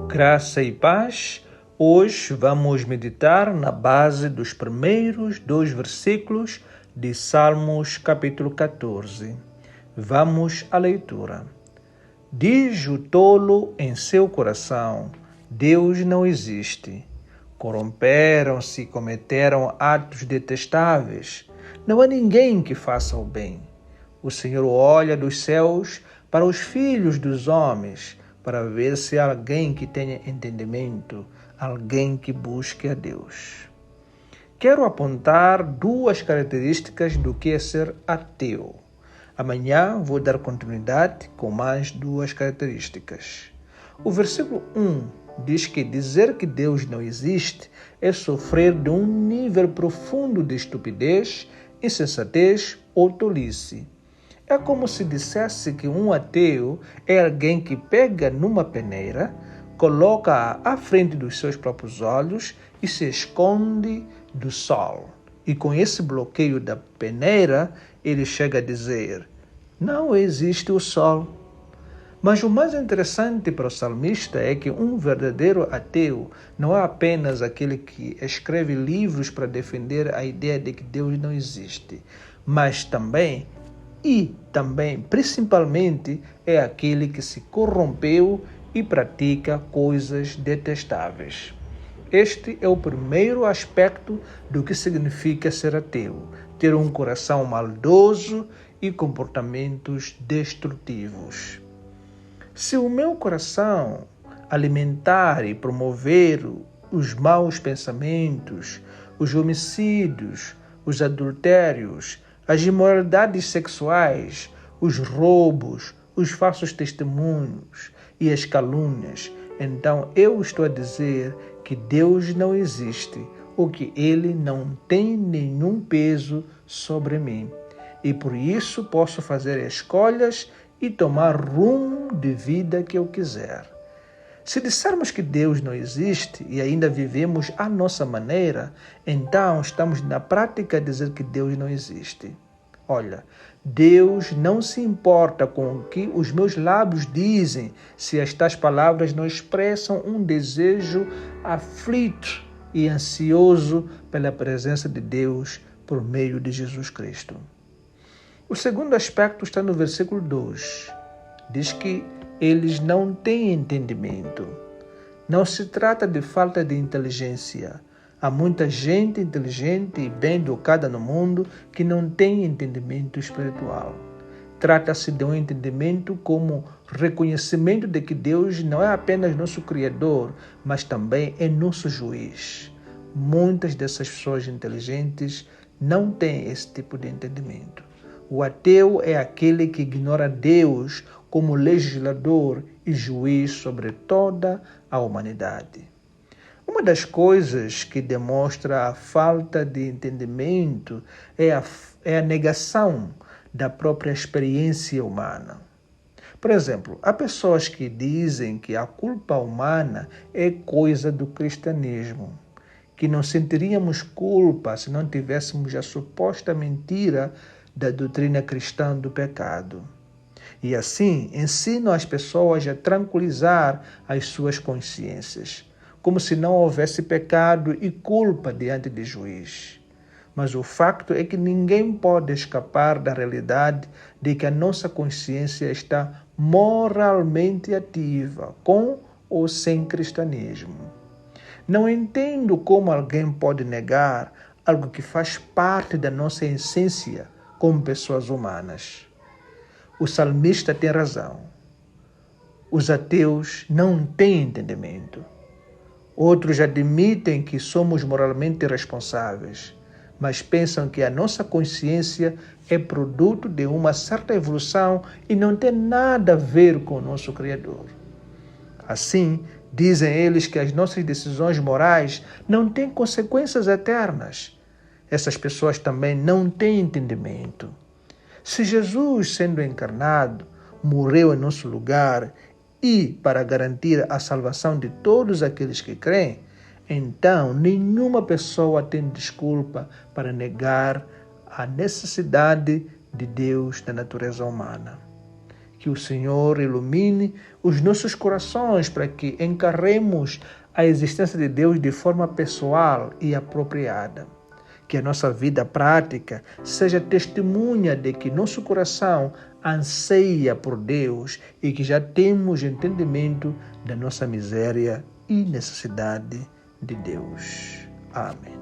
Graça e paz. Hoje vamos meditar na base dos primeiros 2 versículos de Salmos capítulo 14. Vamos à leitura. Diz o tolo em seu coração: Deus não existe. Corromperam-se e cometeram atos detestáveis. Não há ninguém que faça o bem. O Senhor olha dos céus para os filhos dos homens, para ver se há alguém que tenha entendimento, alguém que busque a Deus. Quero apontar 2 características do que é ser ateu. Amanhã vou dar continuidade com mais 2 características. O versículo 1 diz que dizer que Deus não existe é sofrer de um nível profundo de estupidez, insensatez ou tolice. É como se dissesse que um ateu é alguém que pega numa peneira, coloca-a à frente dos seus próprios olhos e se esconde do sol. E com esse bloqueio da peneira, ele chega a dizer: não existe o sol. Mas o mais interessante para o salmista é que um verdadeiro ateu não é apenas aquele que escreve livros para defender a ideia de que Deus não existe, mas também, principalmente, é aquele que se corrompeu e pratica coisas detestáveis. Este é o primeiro aspecto do que significa ser ateu: ter um coração maldoso e comportamentos destrutivos. Se o meu coração alimentar e promover os maus pensamentos, os homicídios, os adultérios, as imoralidades sexuais, os roubos, os falsos testemunhos e as calúnias, então eu estou a dizer que Deus não existe ou que Ele não tem nenhum peso sobre mim. E por isso posso fazer escolhas e tomar rumo de vida que eu quiser. Se dissermos que Deus não existe e ainda vivemos à nossa maneira, então estamos na prática a dizer que Deus não existe. Olha, Deus não se importa com o que os meus lábios dizem se estas palavras não expressam um desejo aflito e ansioso pela presença de Deus por meio de Jesus Cristo. O segundo aspecto está no versículo 2. Diz que eles não têm entendimento. Não se trata de falta de inteligência. Há muita gente inteligente e bem educada no mundo que não tem entendimento espiritual. Trata-se de um entendimento como reconhecimento de que Deus não é apenas nosso Criador, mas também é nosso juiz. Muitas dessas pessoas inteligentes não têm esse tipo de entendimento. O ateu é aquele que ignora Deus como legislador e juiz sobre toda a humanidade. Uma das coisas que demonstra a falta de entendimento é a negação da própria experiência humana. Por exemplo, há pessoas que dizem que a culpa humana é coisa do cristianismo, que não sentiríamos culpa se não tivéssemos a suposta mentira da doutrina cristã do pecado. E assim ensinam as pessoas a tranquilizar as suas consciências, como se não houvesse pecado e culpa diante de juiz. Mas o facto é que ninguém pode escapar da realidade de que a nossa consciência está moralmente ativa, com ou sem cristianismo. Não entendo como alguém pode negar algo que faz parte da nossa essência como pessoas humanas. O salmista tem razão. Os ateus não têm entendimento. Outros admitem que somos moralmente responsáveis, mas pensam que a nossa consciência é produto de uma certa evolução e não tem nada a ver com o nosso Criador. Assim, dizem eles que as nossas decisões morais não têm consequências eternas. Essas pessoas também não têm entendimento. Se Jesus, sendo encarnado, morreu em nosso lugar e para garantir a salvação de todos aqueles que creem, então nenhuma pessoa tem desculpa para negar a necessidade de Deus na natureza humana. Que o Senhor ilumine os nossos corações para que encaremos a existência de Deus de forma pessoal e apropriada. Que a nossa vida prática seja testemunha de que nosso coração anseia por Deus e que já temos entendimento da nossa miséria e necessidade de Deus. Amém.